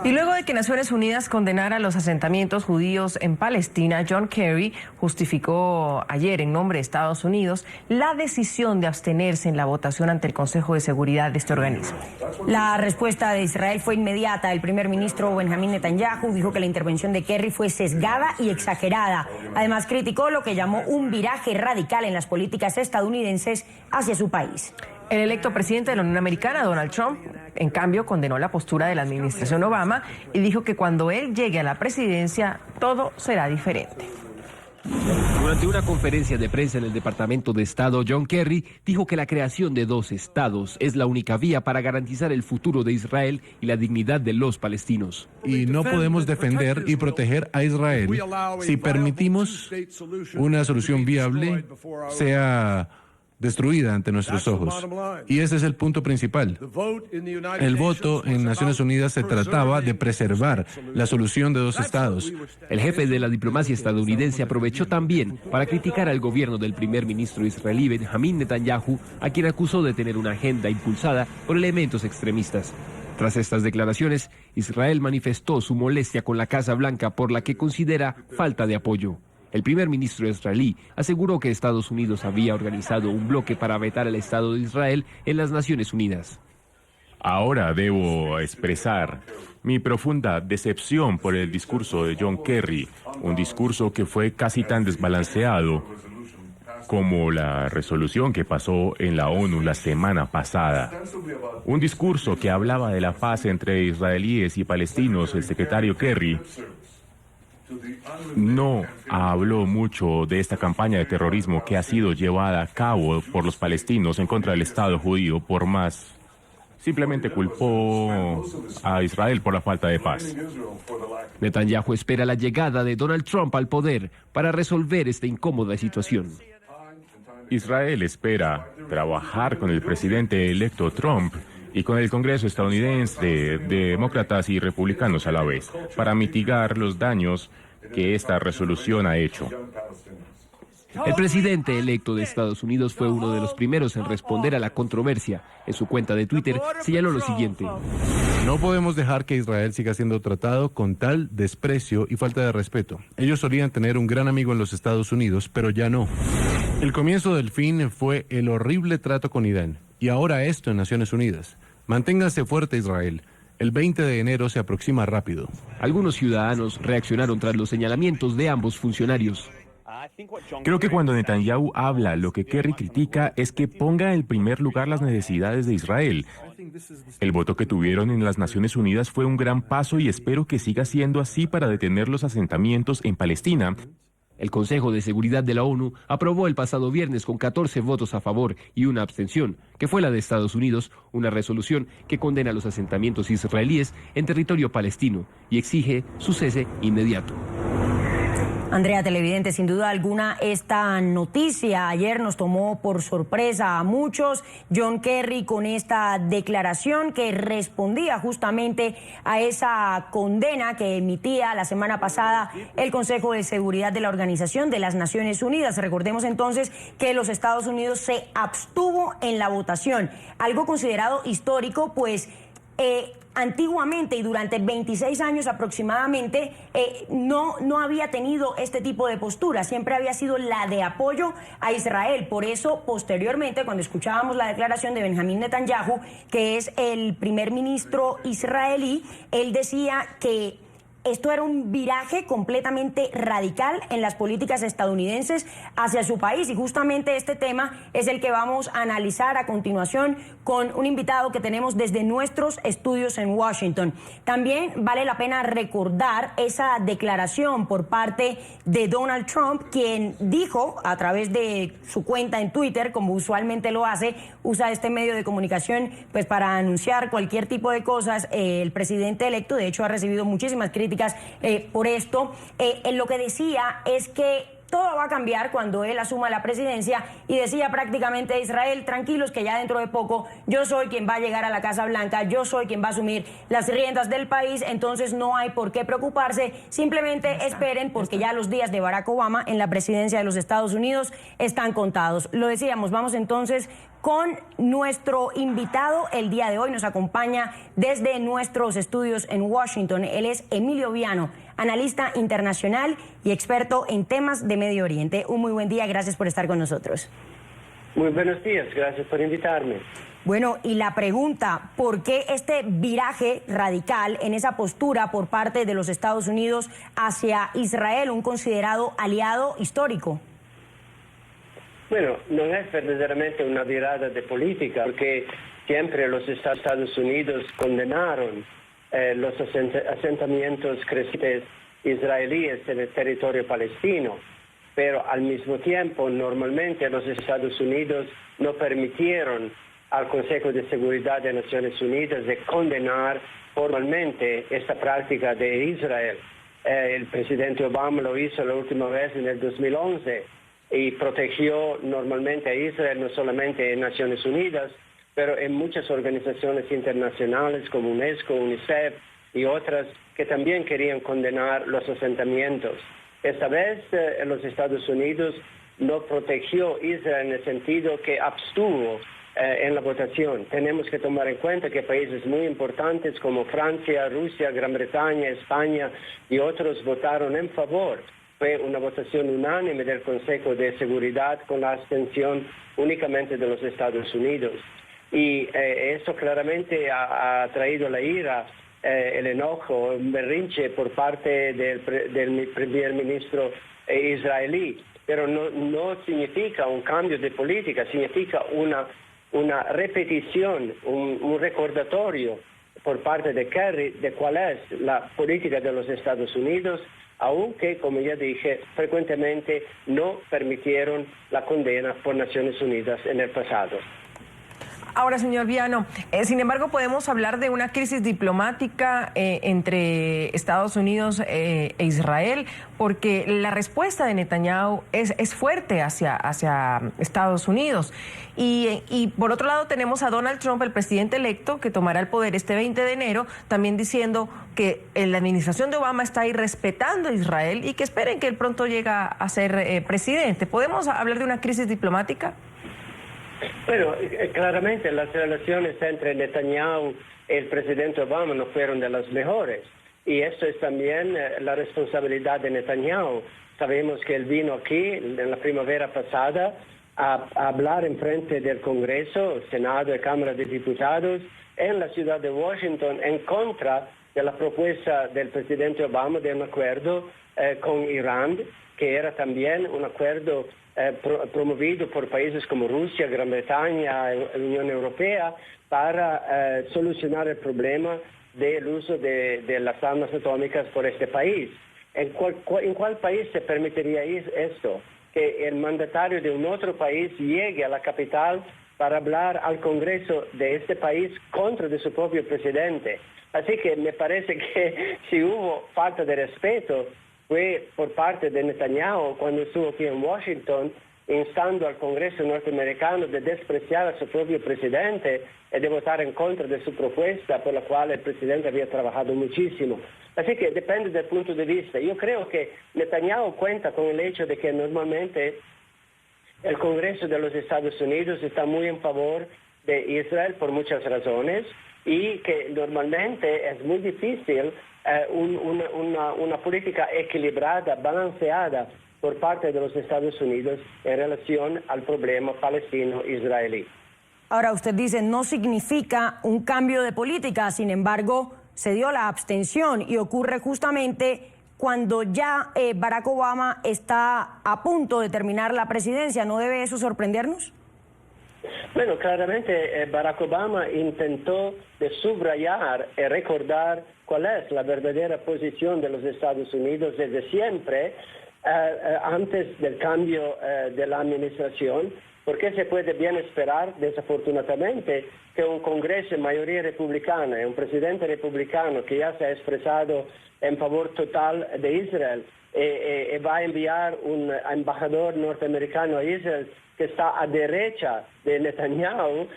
Y luego de que Naciones Unidas condenara los asentamientos judíos en Palestina, John Kerry justificó ayer en nombre de Estados Unidos la decisión de abstenerse en la votación ante el Consejo de Seguridad de este organismo. La respuesta de Israel fue inmediata. El primer ministro Benjamín Netanyahu dijo que la intervención de Kerry fue sesgada y exagerada. Además, criticó lo que llamó un viraje radical en las políticas estadounidenses hacia su país. El electo presidente de la Unión Americana, Donald Trump, en cambio, condenó la postura de la administración Obama y dijo que cuando él llegue a la presidencia, todo será diferente. Durante una conferencia de prensa en el Departamento de Estado, John Kerry dijo que la creación de dos estados es la única vía para garantizar el futuro de Israel y la dignidad de los palestinos. Y no podemos defender y proteger a Israel si permitimos una solución viable sea destruida ante nuestros ojos. Y ese es el punto principal. El voto en Naciones Unidas se trataba de preservar la solución de dos estados. El jefe de la diplomacia estadounidense aprovechó también para criticar al gobierno del primer ministro israelí Benjamín Netanyahu, a quien acusó de tener una agenda impulsada por elementos extremistas. Tras estas declaraciones, Israel manifestó su molestia con la Casa Blanca por la que considera falta de apoyo. El primer ministro israelí aseguró que Estados Unidos había organizado un bloque para vetar al Estado de Israel en las Naciones Unidas. Ahora debo expresar mi profunda decepción por el discurso de John Kerry, un discurso que fue casi tan desbalanceado como la resolución que pasó en la ONU la semana pasada. Un discurso que hablaba de la paz entre israelíes y palestinos. El secretario Kerry no habló mucho de esta campaña de terrorismo que ha sido llevada a cabo por los palestinos en contra del Estado judío, por más simplemente culpó a Israel por la falta de paz. Netanyahu espera la llegada de Donald Trump al poder para resolver esta incómoda situación. Israel espera trabajar con el presidente electo Trump y con el Congreso estadounidense, demócratas y republicanos a la vez, para mitigar los daños que esta resolución ha hecho. El presidente electo de Estados Unidos fue uno de los primeros en responder a la controversia. En su cuenta de Twitter señaló lo siguiente: no podemos dejar que Israel siga siendo tratado con tal desprecio y falta de respeto. Ellos solían tener un gran amigo en los Estados Unidos, pero ya no. El comienzo del fin fue el horrible trato con Irán, y ahora esto en Naciones Unidas. Manténgase fuerte, Israel. El 20 de enero se aproxima rápido. Algunos ciudadanos reaccionaron tras los señalamientos de ambos funcionarios. Creo que cuando Netanyahu habla, lo que Kerry critica es que ponga en primer lugar las necesidades de Israel. El voto que tuvieron en las Naciones Unidas fue un gran paso y espero que siga siendo así para detener los asentamientos en Palestina. El Consejo de Seguridad de la ONU aprobó el pasado viernes con 14 votos a favor y una abstención, que fue la de Estados Unidos, una resolución que condena los asentamientos israelíes en territorio palestino y exige su cese inmediato. Andrea, televidente, sin duda alguna esta noticia ayer nos tomó por sorpresa a muchos. John Kerry con esta declaración que respondía justamente a esa condena que emitía la semana pasada el Consejo de Seguridad de la Organización de las Naciones Unidas. Recordemos entonces que los Estados Unidos se abstuvo en la votación, algo considerado histórico, pues antiguamente y durante 26 años aproximadamente no había tenido este tipo de postura, siempre había sido la de apoyo a Israel. Por eso, posteriormente, cuando escuchábamos la declaración de Benjamín Netanyahu, que es el primer ministro israelí, él decía que esto era un viraje completamente radical en las políticas estadounidenses hacia su país, y justamente este tema es el que vamos a analizar a continuación con un invitado que tenemos desde nuestros estudios en Washington. También vale la pena recordar esa declaración por parte de Donald Trump, quien dijo a través de su cuenta en Twitter, como usualmente lo hace, usa este medio de comunicación pues para anunciar cualquier tipo de cosas. El presidente electo, de hecho, ha recibido muchísimas críticas por esto. Lo que decía es que todo va a cambiar cuando él asuma la presidencia, y decía prácticamente: Israel, tranquilos que ya dentro de poco yo soy quien va a llegar a la Casa Blanca, yo soy quien va a asumir las riendas del país, entonces no hay por qué preocuparse, simplemente esperen, porque ya los días de Barack Obama en la presidencia de los Estados Unidos están contados. Lo decíamos, vamos entonces con nuestro invitado el día de hoy. Nos acompaña desde nuestros estudios en Washington. Él es Emilio Viano, analista internacional y experto en temas de Medio Oriente. Un muy buen día, gracias por estar con nosotros. Muy buenos días, gracias por invitarme. Bueno, y la pregunta, ¿por qué este viraje radical en esa postura por parte de los Estados Unidos hacia Israel, un considerado aliado histórico? Bueno, no es verdaderamente una virada de política, porque siempre los Estados Unidos condenaron los asentamientos crecientes israelíes en el territorio palestino, pero al mismo tiempo normalmente los Estados Unidos no permitieron al Consejo de Seguridad de Naciones Unidas de condenar formalmente esta práctica de Israel. El presidente Obama lo hizo la última vez en el 2011 y protegió normalmente a Israel no solamente en Naciones Unidas, pero en muchas organizaciones internacionales como UNESCO, UNICEF y otras que también querían condenar los asentamientos. Esta vez los Estados Unidos no protegió a Israel en el sentido que abstuvo en la votación. Tenemos que tomar en cuenta que países muy importantes como Francia, Rusia, Gran Bretaña, España y otros votaron en favor. Fue una votación unánime del Consejo de Seguridad con la abstención únicamente de los Estados Unidos. Y eso claramente ha traído la ira, el enojo, un berrinche por parte del primer ministro israelí. Pero no significa un cambio de política, significa una repetición, un recordatorio por parte de Kerry de cuál es la política de los Estados Unidos, aunque, como ya dije, frecuentemente no permitieron la condena por Naciones Unidas en el pasado. Ahora, señor Viano, sin embargo, podemos hablar de una crisis diplomática entre Estados Unidos e Israel, porque la respuesta de Netanyahu es fuerte hacia Estados Unidos. Y por otro lado tenemos a Donald Trump, el presidente electo, que tomará el poder este 20 de enero, también diciendo que la administración de Obama está ahí respetando a Israel y que esperen que él pronto llegue a ser presidente. ¿Podemos hablar de una crisis diplomática? Bueno, claramente las relaciones entre Netanyahu y el presidente Obama no fueron de las mejores. Y esto es también la responsabilidad de Netanyahu. Sabemos que él vino aquí en la primavera pasada a hablar en frente del Congreso, Senado y Cámara de Diputados en la ciudad de Washington en contra de la propuesta del presidente Obama de un acuerdo con Irán, que era también un acuerdo promovido por países como Rusia, Gran Bretaña, Unión Europea, para solucionar el problema del uso de las armas atómicas por este país. ¿En cuál país se permitiría esto? Que el mandatario de un otro país llegue a la capital para hablar al Congreso de este país contra de su propio presidente. Así que me parece que si hubo falta de respeto fue por parte de Netanyahu cuando estuvo aquí en Washington, instando al Congreso norteamericano de despreciar a su propio presidente y de votar en contra de su propuesta por la cual el presidente había trabajado muchísimo. Así que depende del punto de vista. Yo creo que Netanyahu cuenta con el hecho de que normalmente el Congreso de los Estados Unidos está muy en favor de Israel por muchas razones y que normalmente es muy difícil una política equilibrada, balanceada por parte de los Estados Unidos en relación al problema palestino-israelí. Ahora, usted dice, no significa un cambio de política, sin embargo, se dio la abstención y ocurre justamente cuando ya Barack Obama está a punto de terminar la presidencia. ¿No debe eso sorprendernos? Bueno, claramente Barack Obama intentó de subrayar y recordar cuál es la verdadera posición de los Estados Unidos desde siempre, antes del cambio de la administración, porque se puede bien esperar, desafortunadamente, que un Congreso en mayoría republicana y un presidente republicano que ya se ha expresado en favor total de Israel va a enviar un embajador norteamericano a Israel que está a derecha de Netanyahu,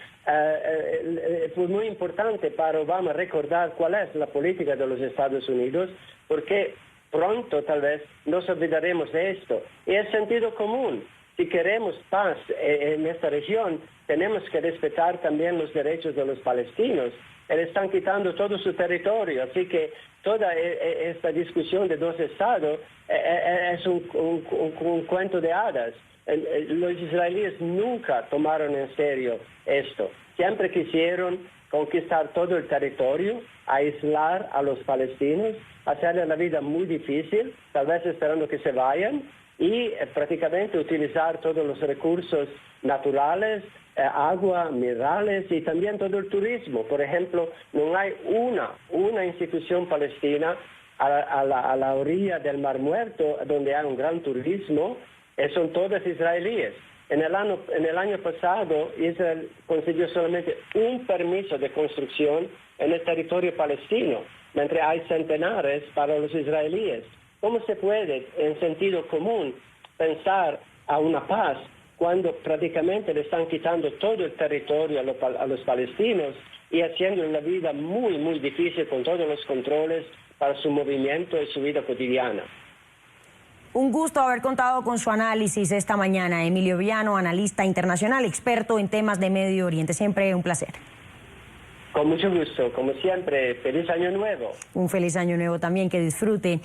fue muy importante para Obama recordar cuál es la política de los Estados Unidos, porque pronto tal vez nos olvidaremos de esto. Y es sentido común. si queremos paz en esta región, tenemos que respetar también los derechos de los palestinos. Le están quitando todo su territorio, así que toda esta discusión de dos estados es un cuento de hadas. Los israelíes nunca tomaron en serio esto. Siempre quisieron conquistar todo el territorio, aislar a los palestinos, hacerle la vida muy difícil, tal vez esperando que se vayan, y prácticamente utilizar todos los recursos naturales, agua, minerales y también todo el turismo. Por ejemplo, no hay una institución palestina a la orilla del Mar Muerto donde hay un gran turismo, son todas israelíes. En el año pasado, Israel consiguió solamente un permiso de construcción en el territorio palestino, mientras hay centenares para los israelíes. ¿Cómo se puede, en sentido común, pensar a una paz cuando prácticamente le están quitando todo el territorio a los palestinos y haciendo la vida muy, muy difícil con todos los controles para su movimiento y su vida cotidiana? Un gusto haber contado con su análisis esta mañana. Emilio Viano, analista internacional, experto en temas de Medio Oriente. Siempre un placer. Con mucho gusto, como siempre. Feliz Año Nuevo. Un feliz Año Nuevo también, que disfrute.